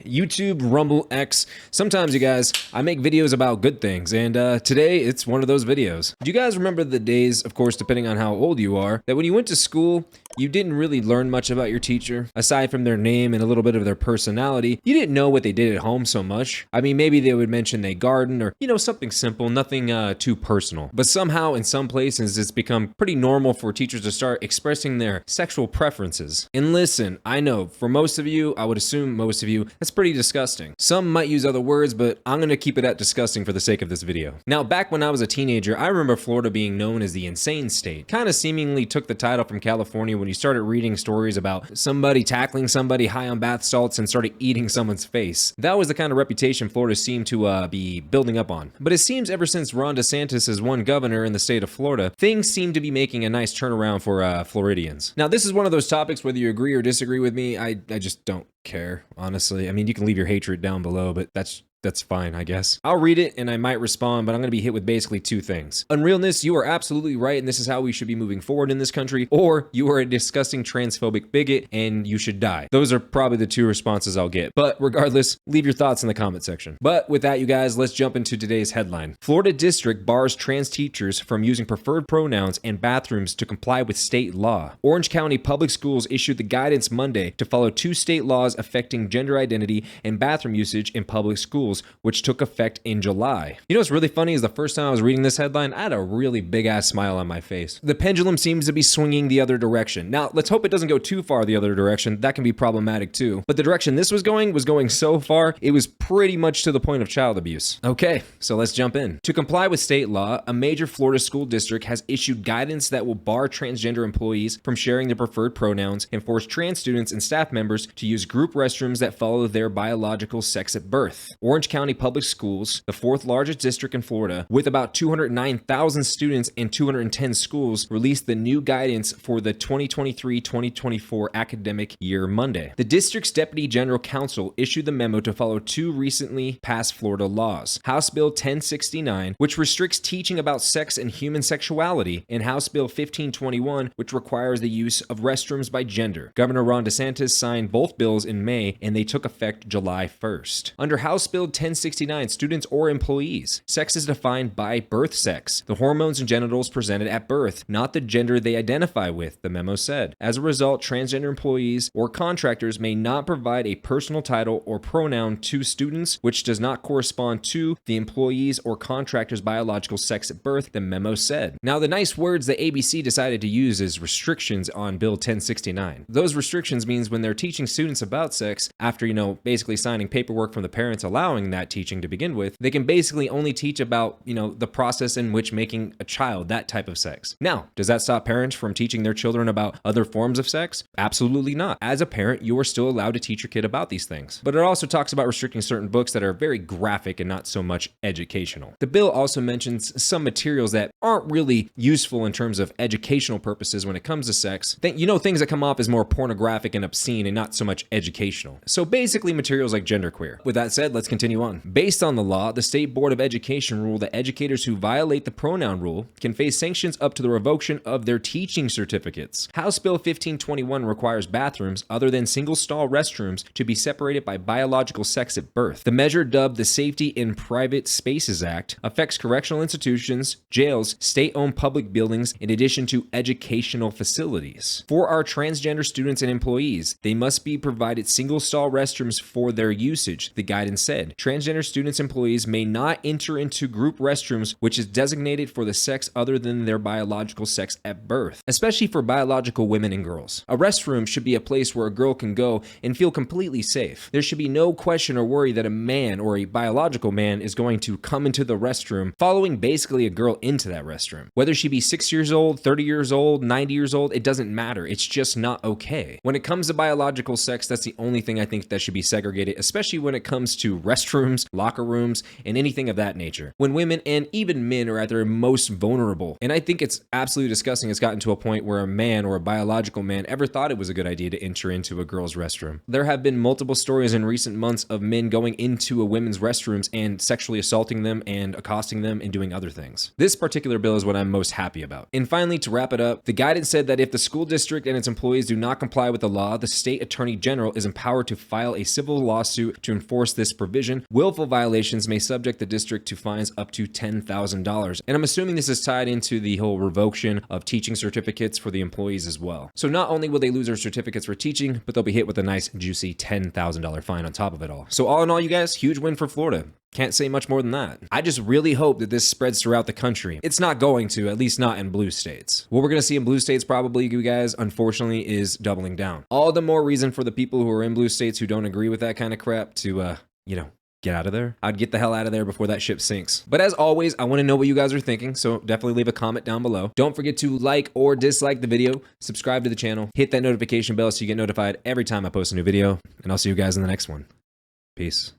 YouTube, Rumble, X. Sometimes, you guys, I make videos about good things, and today it's one of those videos. Do you guys remember the days, of course, depending on how old you are, that when you went to school, you didn't really learn much about your teacher? Aside from their name and a little bit of their personality, you didn't know what they did at home so much. I mean, maybe they would mention they garden or, something simple, nothing too personal. But somehow, in some places, it's become pretty normal for teachers to start expressing their sexual preferences. And listen, I know, for most of you, I would assume most of you, that's pretty disgusting. Some might use other words, but I'm gonna keep it at disgusting for the sake of this video. Now, back when I was a teenager, I remember Florida being known as the insane state. Kind of seemingly took the title from California when you started reading stories about somebody tackling somebody high on bath salts and started eating someone's face. That was the kind of reputation Florida seemed to be building up on. But it seems ever since Ron DeSantis has won governor in the state of Florida, things seem to be making a nice turnaround for Floridians. Now, this is one of those topics, whether you agree or disagree with me, I just don't care, honestly. I mean, you can leave your hatred down below, but that's fine, I guess. I'll read it and I might respond, but I'm going to be hit with basically two things. Unrealness, you are absolutely right and this is how we should be moving forward in this country, or you are a disgusting transphobic bigot and you should die. Those are probably the two responses I'll get. But regardless, leave your thoughts in the comment section. But with that, you guys, let's jump into today's headline. Florida district bars trans teachers from using preferred pronouns and bathrooms to comply with state law. Orange County Public Schools issued the guidance Monday to follow two state laws affecting gender identity and bathroom usage in public schools, which took effect in July. You know what's really funny is the first time I was reading this headline, I had a really big ass smile on my face. The pendulum seems to be swinging the other direction. Now, let's hope it doesn't go too far the other direction. That can be problematic too. But the direction this was going so far, it was pretty much to the point of child abuse. Okay, so let's jump in. To comply with state law, a major Florida school district has issued guidance that will bar transgender employees from sharing their preferred pronouns and force trans students and staff members to use group restrooms that follow their biological sex at birth. Orange County Public Schools, the fourth largest district in Florida, with about 209,000 students in 210 schools, released the new guidance for the 2023-2024 academic year Monday. The district's Deputy General Counsel issued the memo to follow two recently passed Florida laws: House Bill 1069, which restricts teaching about sex and human sexuality, and House Bill 1521, which requires the use of restrooms by gender. Governor Ron DeSantis signed both bills in May, and they took effect July 1st. Under House Bill 1069, students or employees. Sex is defined by birth sex, the hormones and genitals presented at birth, not the gender they identify with, the memo said. As a result, transgender employees or contractors may not provide a personal title or pronoun to students which does not correspond to the employees or contractor's biological sex at birth, the memo said. Now, the nice words that ABC decided to use is restrictions on Bill 1069. Those restrictions means when they're teaching students about sex, after, basically signing paperwork from the parents allowing that teaching to begin with, they can basically only teach about, the process in which making a child, that type of sex. Now, does that stop parents from teaching their children about other forms of sex? Absolutely not. As a parent, you are still allowed to teach your kid about these things. But it also talks about restricting certain books that are very graphic and not so much educational. The bill also mentions some materials that aren't really useful in terms of educational purposes when it comes to sex. Things that come off as more pornographic and obscene and not so much educational. So basically materials like genderqueer. With that said, let's continue on. Based on the law, the State Board of Education ruled that educators who violate the pronoun rule can face sanctions up to the revocation of their teaching certificates. House Bill 1521 requires bathrooms other than single-stall restrooms to be separated by biological sex at birth. The measure, dubbed the Safety in Private Spaces Act, affects correctional institutions, jails, state-owned public buildings, in addition to educational facilities. For our transgender students and employees, they must be provided single-stall restrooms for their usage, the guidance said. Transgender students and employees may not enter into group restrooms which is designated for the sex other than their biological sex at birth, especially for biological women and girls. A restroom should be a place where a girl can go and feel completely safe. There should be no question or worry that a man or a biological man is going to come into the restroom following basically a girl into that restroom. Whether she be 6 years old, 30 years old, 90 years old, it doesn't matter. It's just not okay. When it comes to biological sex, that's the only thing I think that should be segregated, especially when it comes to restrooms restrooms, locker rooms, and anything of that nature, when women and even men are at their most vulnerable. And I think it's absolutely disgusting it's gotten to a point where a man or a biological man ever thought it was a good idea to enter into a girl's restroom. There have been multiple stories in recent months of men going into a women's restrooms and sexually assaulting them and accosting them and doing other things. This particular bill is what I'm most happy about. And finally, to wrap it up, the guidance said that if the school district and its employees do not comply with the law, the state attorney general is empowered to file a civil lawsuit to enforce this provision. Willful violations may subject the district to fines up to $10,000. And I'm assuming this is tied into the whole revocation of teaching certificates for the employees as well. So not only will they lose their certificates for teaching, but they'll be hit with a nice juicy $10,000 fine on top of it all. So all in all, you guys, huge win for Florida. Can't say much more than that. I just really hope that this spreads throughout the country. It's not going to, at least not in blue states. What we're going to see in blue states probably, you guys, unfortunately, is doubling down. All the more reason for the people who are in blue states who don't agree with that kind of crap to, get out of there. I'd get the hell out of there before that ship sinks. But as always, I want to know what you guys are thinking, so definitely leave a comment down below. Don't forget to like or dislike the video, subscribe to the channel, hit that notification bell so you get notified every time I post a new video, and I'll see you guys in the next one. Peace.